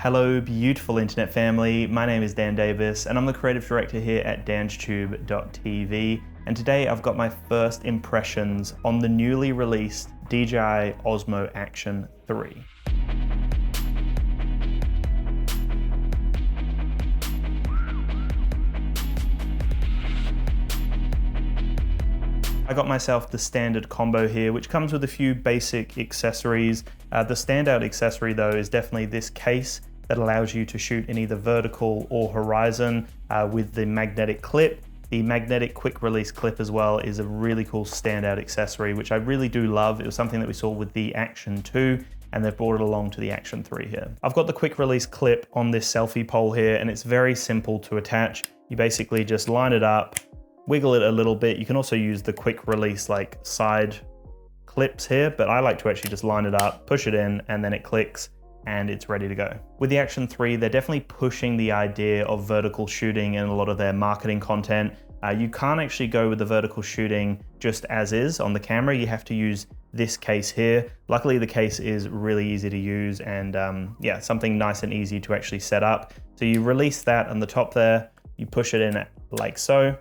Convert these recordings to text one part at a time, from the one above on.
Hello, beautiful internet family. My name is Dan Davis and I'm the creative director here at DansTube.TV. And today I've got my first impressions on the newly released DJI Osmo Action 3. I got myself the standard combo here, which comes with a few basic accessories. The standout accessory though is definitely this case that allows you to shoot in either vertical or horizon with the magnetic clip. The magnetic quick release clip as well is a really cool standout accessory, which I really do love. It was something that we saw with the Action 2 and they've brought it along to the Action 3 here. I've got the quick release clip on this selfie pole here and it's very simple to attach. You basically just line it up, wiggle it a little bit. You can also use the quick release like side clips here, but I like to actually just line it up, push it in, and then it clicks and it's ready to go. With the Action 3, they're definitely pushing the idea of vertical shooting in a lot of their marketing content. You can't actually go with the vertical shooting just as is on the camera. You have to use this case here. Luckily, the case is really easy to use and yeah, something nice and easy to actually set up. So you release that on the top there, you push it in like so,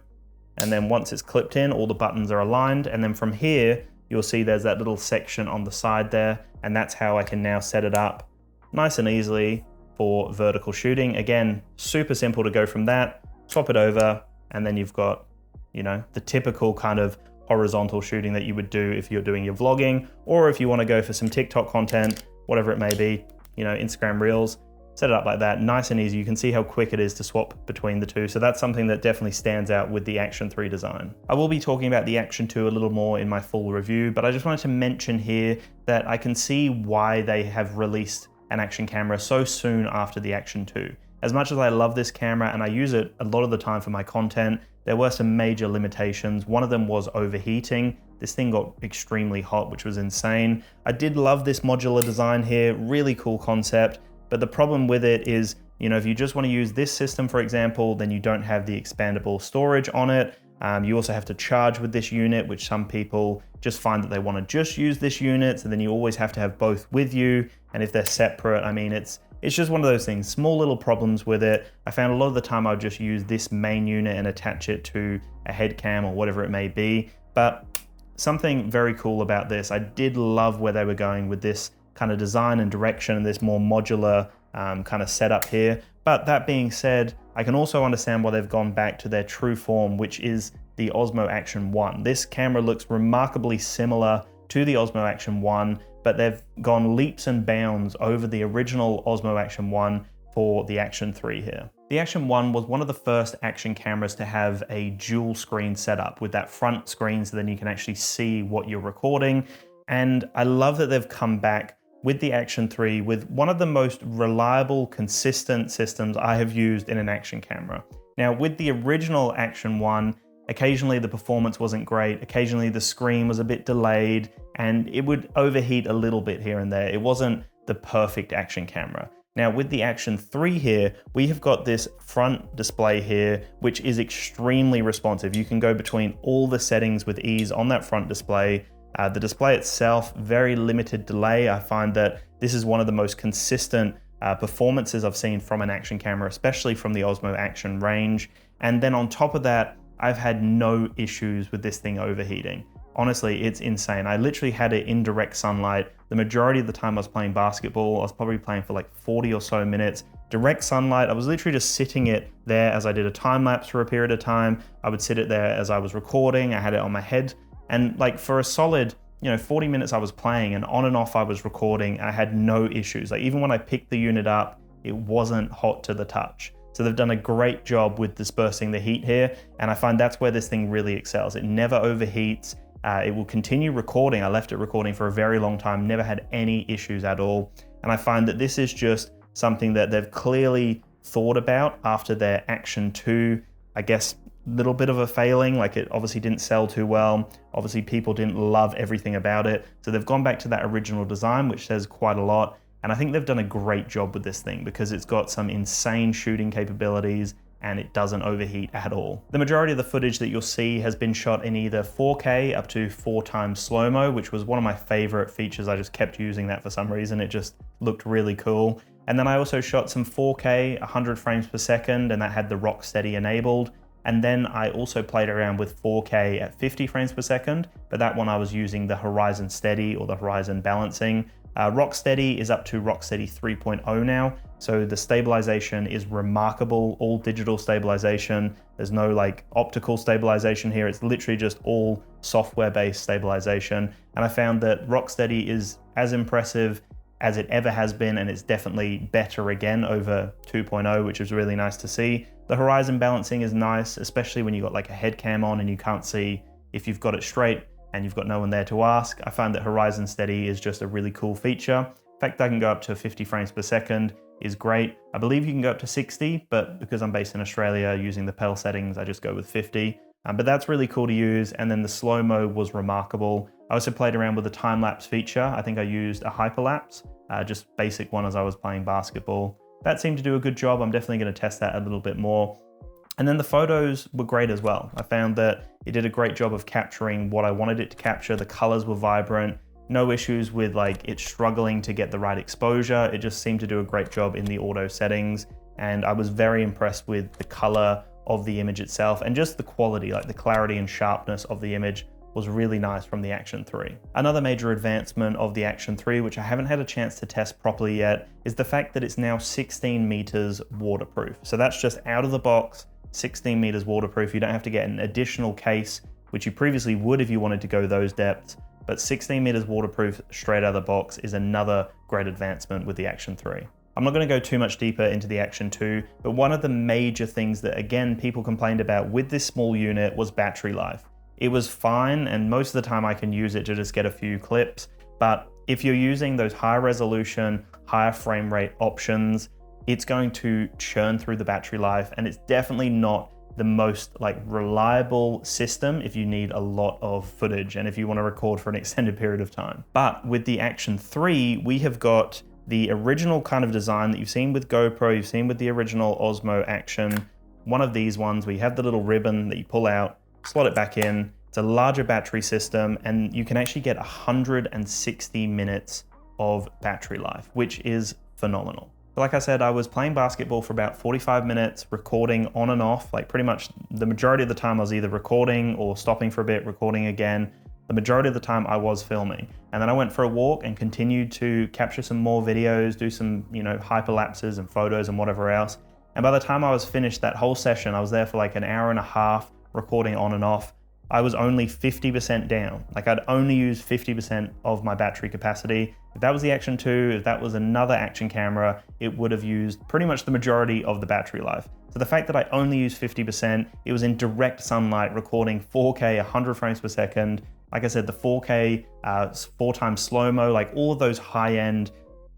and then once it's clipped in, all the buttons are aligned. And then from here, you'll see there's that little section on the side there, and that's how I can now set it up nice and easily for vertical shooting. Again, super simple to go from that, swap it over, and then you've got, you know, the typical kind of horizontal shooting that you would do if you're doing your vlogging, or if you want to go for some TikTok content, whatever it may be, you know, Instagram Reels. Set it up like that, nice and easy. You can see how quick it is to swap between the two. So that's something that definitely stands out with the Action 3 design. I will be talking about the Action 2 a little more in my full review, but I just wanted to mention here that I can see why they have released an action camera so soon after the Action 2. As much as I love this camera and I use it a lot of the time for my content, there were some major limitations. One of them was overheating. This thing got extremely hot, which was insane. I did love this modular design here, really cool concept. But the problem with it is, you know, if you just want to use this system, for example, then you don't have the expandable storage on it. You also have to charge with this unit, which some people just find that they want to just use this unit. So then you always have to have both with you. And if they're separate, I mean, it's just one of those things, small little problems with it. I found a lot of the time I would just use this main unit and attach it to a head cam or whatever it may be. But something very cool about this, I did love where they were going with this kind of design and direction and this more modular kind of setup here. But that being said, I can also understand why they've gone back to their true form, which is the Osmo Action 1. This camera looks remarkably similar to the Osmo Action 1, but they've gone leaps and bounds over the original Osmo Action 1 for the Action 3 here. The Action 1 was one of the first action cameras to have a dual screen setup with that front screen so then you can actually see what you're recording. And I love that they've come back with the Action 3 with one of the most reliable, consistent systems I have used in an action camera. Now, with the original Action 1, occasionally the performance wasn't great, occasionally the screen was a bit delayed, and it would overheat a little bit here and there. It wasn't the perfect action camera. Now, with the Action 3 here, we have got this front display here, which is extremely responsive. You can go between all the settings with ease on that front display. The display itself, very limited delay. I find that this is one of the most consistent performances I've seen from an action camera, especially from the Osmo Action range. And then on top of that, I've had no issues with this thing overheating. Honestly, it's insane. I literally had it in direct sunlight. The majority of the time I was playing basketball, I was probably playing for like 40 or so minutes. Direct sunlight, I was literally just sitting it there as I did a time lapse for a period of time. I would sit it there as I was recording. I had it on my head. And like for a solid, 40 minutes I was playing and on and off I was recording. I had no issues. Like even when I picked the unit up, it wasn't hot to the touch. So they've done a great job with dispersing the heat here. And I find that's where this thing really excels. It never overheats. It will continue recording. I left it recording for a very long time, never had any issues at all. And I find that this is just something that they've clearly thought about after their Action 2, I guess, little bit of a failing. Like it obviously didn't sell too well. Obviously people didn't love everything about it. So they've gone back to that original design, which says quite a lot. And I think they've done a great job with this thing because it's got some insane shooting capabilities and it doesn't overheat at all. The majority of the footage that you'll see has been shot in either 4K up to 4x slow-mo, which was one of my favorite features. I just kept using that for some reason. It just looked really cool. And then I also shot some 4K 100 frames per second, and that had the Rocksteady enabled. And then I also played around with 4K at 50 frames per second, but that one I was using the Horizon Steady or the Horizon Balancing. Rocksteady is up to Rocksteady 3.0 now, so the stabilization is remarkable, all digital stabilization. There's no like optical stabilization here, it's literally just all software-based stabilization. And I found that Rocksteady is as impressive as it ever has been, and it's definitely better again over 2.0, which is really nice to see. The Horizon Balancing is nice, especially when you've got like a head cam on and you can't see if you've got it straight and you've got no one there to ask. I find that Horizon Steady is just a really cool feature. In fact, I can go up to 50 frames per second is great. I believe you can go up to 60, but because I'm based in Australia using the pedal settings, I just go with 50. But that's really cool to use. And then the slow-mo was remarkable. I also played around with the time-lapse feature. I think I used a hyperlapse, just basic one as I was playing basketball. That seemed to do a good job. I'm definitely going to test that a little bit more. And then the photos were great as well. I found that it did a great job of capturing what I wanted it to capture. The colors were vibrant, no issues with like it struggling to get the right exposure. It just seemed to do a great job in the auto settings. And I was very impressed with the color of the image itself and just the quality, like the clarity and sharpness of the image was really nice from the Action 3. Another major advancement of the Action 3, which I haven't had a chance to test properly yet, is the fact that it's now 16 meters waterproof. So that's just out of the box, 16 meters waterproof. You don't have to get an additional case, which you previously would if you wanted to go those depths, but 16 meters waterproof straight out of the box is another great advancement with the Action 3. I'm not going to go too much deeper into the Action 2, but one of the major things that, again, people complained about with this small unit was battery life. It was fine, and most of the time I can use it to just get a few clips, but if you're using those higher resolution, higher frame rate options, it's going to churn through the battery life, and it's definitely not the most like reliable system if you need a lot of footage and if you want to record for an extended period of time. But with the Action 3, we have got the original kind of design that you've seen with GoPro, you've seen with the original Osmo Action. One of these ones where you have the little ribbon that you pull out, slot it back in. It's a larger battery system, and you can actually get 160 minutes of battery life, which is phenomenal. Like I said, I was playing basketball for about 45 minutes, recording on and off, like pretty much the majority of the time I was either recording or stopping for a bit, recording again. The majority of the time I was filming. And then I went for a walk and continued to capture some more videos, do some, hyperlapses and photos and whatever else. And by the time I was finished that whole session, I was there for like an hour and a half, recording on and off. I was only 50% down. Like I'd only used 50% of my battery capacity. If that was the Action 2, if that was another Action camera, it would have used pretty much the majority of the battery life. So the fact that I only used 50%, it was in direct sunlight, recording 4K, 100 frames per second. Like I said, the 4K, 4x slow-mo, like all of those high-end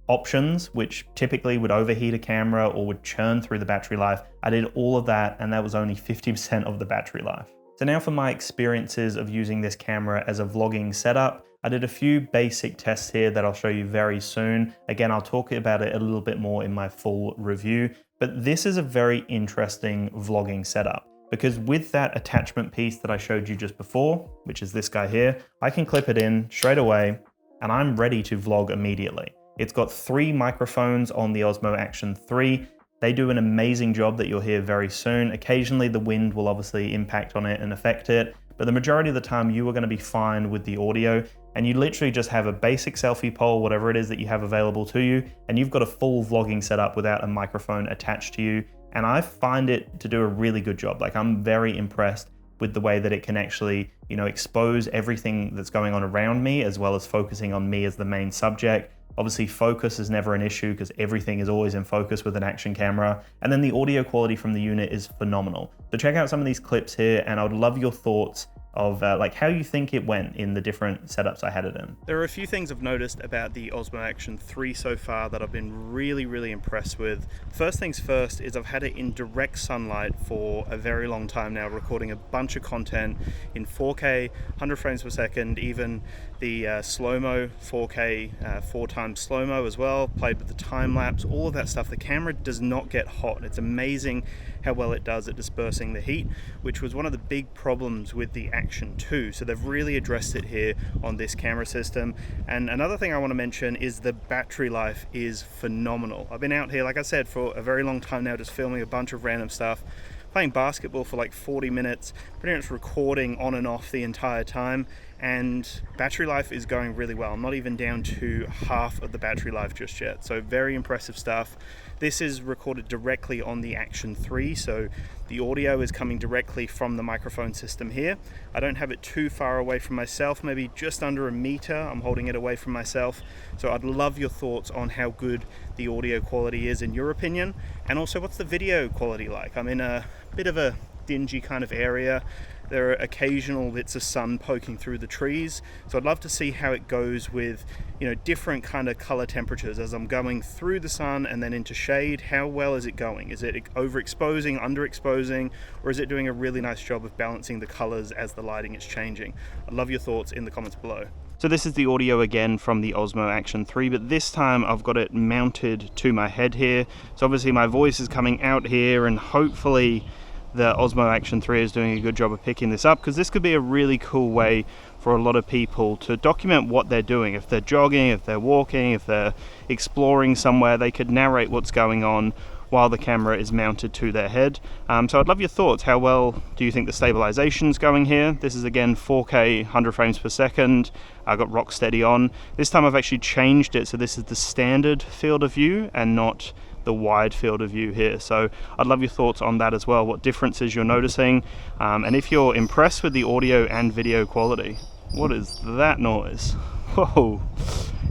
options, which typically would overheat a camera or would churn through the battery life. I did all of that, and that was only 50% of the battery life. So now for my experiences of using this camera as a vlogging setup, I did a few basic tests here that I'll show you very soon. Again, I'll talk about it a little bit more in my full review, but this is a very interesting vlogging setup because with that attachment piece that I showed you just before, which is this guy here, I can clip it in straight away and I'm ready to vlog immediately. It's got 3 microphones on the Osmo Action 3. They do an amazing job that you'll hear very soon. Occasionally the wind will obviously impact on it and affect it, but the majority of the time you are going to be fine with the audio, and you literally just have a basic selfie pole, whatever it is that you have available to you, and you've got a full vlogging setup without a microphone attached to you. And I find it to do a really good job. Like I'm very impressed with the way that it can actually, expose everything that's going on around me as well as focusing on me as the main subject. Obviously focus is never an issue because everything is always in focus with an Action camera. And then the audio quality from the unit is phenomenal. So check out some of these clips here and I would love your thoughts of like how you think it went in the different setups I had it in. There are a few things I've noticed about the Osmo Action 3 so far that I've been really impressed with. First things first is I've had it in direct sunlight for a very long time now, recording a bunch of content in 4K, 100 frames per second, even the slow-mo 4K, 4x slow-mo as well, played with the time lapse, all of that stuff. The camera does not get hot. It's amazing how well it does at dispersing the heat, which was one of the big problems with the Action 2. So they've really addressed it here on this camera system. And another thing I want to mention is the battery life is phenomenal. I've been out here, like I said, for a very long time now, just filming a bunch of random stuff, playing basketball for like 40 minutes, pretty much recording on and off the entire time, and battery life is going really well. I'm not even down to half of the battery life just yet, so very impressive stuff. This is recorded directly on the Action 3, so the audio is coming directly from the microphone system here. I don't have it too far away from myself, maybe just under a meter. I'm holding it away from myself. So I'd love your thoughts on how good the audio quality is in your opinion, and also what's the video quality like. I'm in a bit of a dingy kind of area. There are occasional bits of sun poking through the trees, so I'd love to see how it goes with, you know, different kind of color temperatures as I'm going through the sun and then into shade. How well is it going? Is it overexposing, underexposing, or is it doing a really nice job of balancing the colors as the lighting is changing? I'd love your thoughts in the comments below. So this is the audio again from the Osmo Action 3, but this time I've got it mounted to my head here. So obviously my voice is coming out here, and hopefully the Osmo Action 3 is doing a good job of picking this up, because this could be a really cool way for a lot of people to document what they're doing. If they're jogging, if they're walking, if they're exploring somewhere, they could narrate what's going on while the camera is mounted to their head. So I'd love your thoughts. How well do you think the stabilization's going here? This is again 4K 100 frames per second. I got rock steady on. This time I've actually changed it, so this is the standard field of view and not the wide field of view here. So I'd love your thoughts on that as well, what differences you're noticing, and if you're impressed with the audio and video quality. What is that noise? Whoa.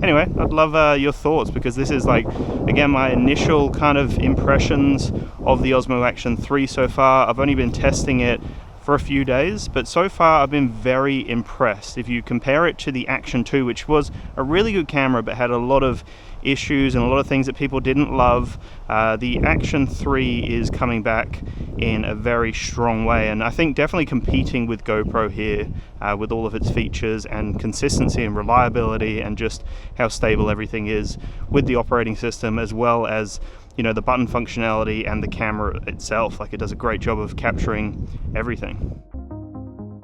Anyway, I'd love your thoughts, because this is like, again, my initial kind of impressions of the Osmo Action 3 so far. I've only been testing it for a few days, but so far I've been very impressed. If you compare it to the Action 2, which was a really good camera but had a lot of issues and a lot of things that people didn't love, the Action 3 is coming back in a very strong way, and I think definitely competing with GoPro here with all of its features and consistency and reliability and just how stable everything is with the operating system, as well as, you know, the button functionality and the camera itself. Like, it does a great job of capturing everything.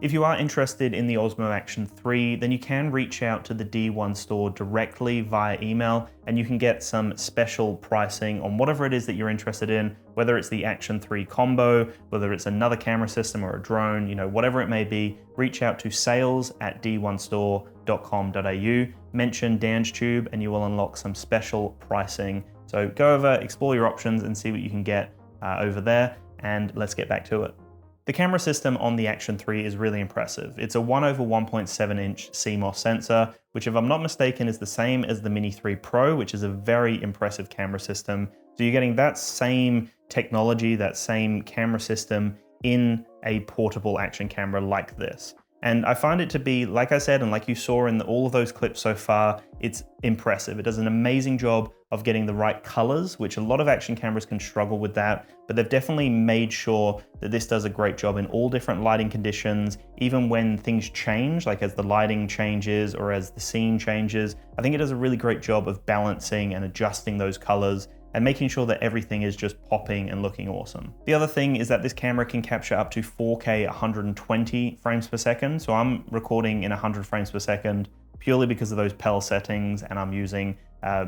If you are interested in the Osmo Action 3, then you can reach out to the D1 store directly via email, and you can get some special pricing on whatever it is that you're interested in, whether it's the Action 3 combo, whether it's another camera system or a drone, you know, whatever it may be. Reach out to sales@d1store.com.au, mention DansTube, and you will unlock some special pricing. So go over, explore your options and see what you can get over there, and let's get back to it. The camera system on the Action 3 is really impressive. It's a 1/1.7 inch CMOS sensor, which, if I'm not mistaken, is the same as the Mini 3 Pro, which is a very impressive camera system. So you're getting that same technology, that same camera system in a portable action camera like this. And I find it to be, like I said, and like you saw in all of those clips so far, it's impressive. It does an amazing job of getting the right colors, which a lot of action cameras can struggle with that, but they've definitely made sure that this does a great job in all different lighting conditions, even when things change, like as the lighting changes or as the scene changes. I think it does a really great job of balancing and adjusting those colors and making sure that everything is just popping and looking awesome. The other thing is that this camera can capture up to 4K 120 frames per second. So I'm recording in 100 frames per second purely because of those PEL settings, and I'm using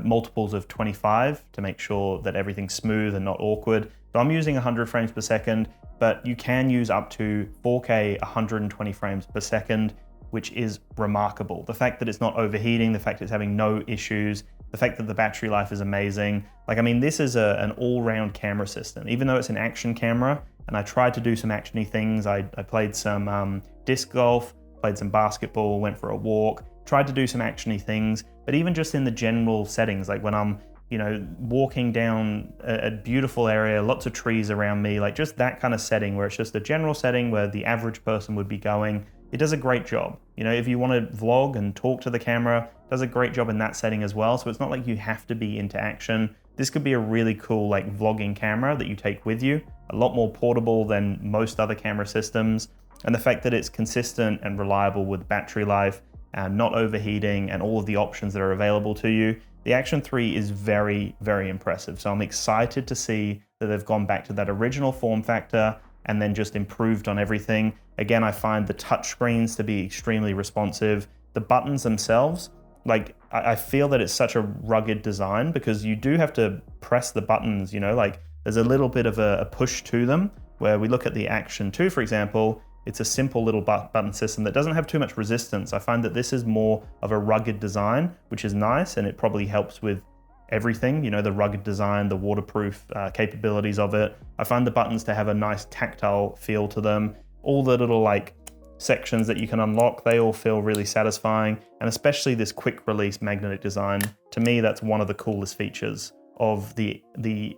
multiples of 25 to make sure that everything's smooth and not awkward. So I'm using 100 frames per second, but you can use up to 4K 120 frames per second, which is remarkable. The fact that it's not overheating, the fact that it's having no issues, the fact that the battery life is amazing. Like, I mean, this is an all-round camera system. Even though it's an action camera, and I tried to do some actiony things, I played some disc golf, played some basketball, went for a walk, tried to do some actiony things, but even just in the general settings, like when I'm, you know, walking down a beautiful area, lots of trees around me, like just that kind of setting where it's just a general setting where the average person would be going, it does a great job. You know, if you want to vlog and talk to the camera, it does a great job in that setting as well. So it's not like you have to be into action. This could be a really cool like vlogging camera that you take with you, a lot more portable than most other camera systems. And the fact that it's consistent and reliable with battery life and not overheating and all of the options that are available to you, the Action 3 is very, very impressive. So I'm excited to see that they've gone back to that original form factor, and then just improved on everything. Again, I find the touchscreens to be extremely responsive. The buttons themselves, like I feel that it's such a rugged design because you do have to press the buttons, you know, like there's a little bit of a push to them. Where we look at the Action 2, for example, it's a simple little button system that doesn't have too much resistance. I find that this is more of a rugged design, which is nice, and it probably helps with everything, you know, the rugged design, the waterproof capabilities of it. I find the buttons to have a nice tactile feel to them. All the little like sections that you can unlock, they all feel really satisfying, and especially this quick release magnetic design. To me, that's one of the coolest features of the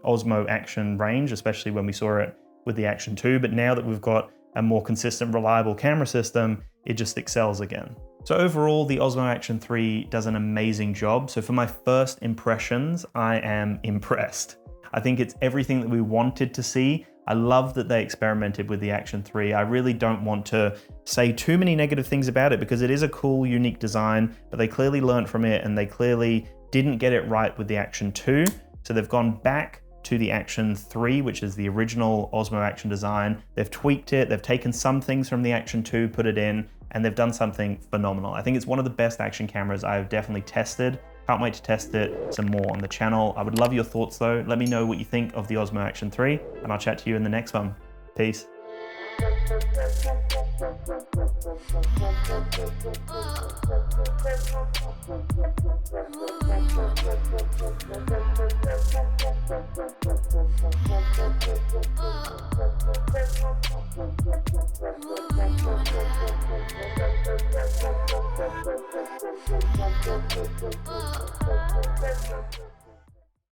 Osmo Action range, especially when we saw it with the Action 2, but now that we've got a more consistent, reliable camera system, it just excels again. So overall, the Osmo Action 3 does an amazing job. So for my first impressions, I am impressed. I think it's everything that we wanted to see. I love that they experimented with the Action 3. I really don't want to say too many negative things about it because it is a cool, unique design, but they clearly learned from it and they clearly didn't get it right with the Action 2. So they've gone back to the Action 3, which is the original Osmo Action design. They've tweaked it, they've taken some things from the Action 2, put it in, and they've done something phenomenal. I think it's one of the best action cameras I've definitely tested. Can't wait to test it some more on the channel. I would love your thoughts though. Let me know what you think of the Osmo Action 3, and I'll chat to you in the next one. Peace.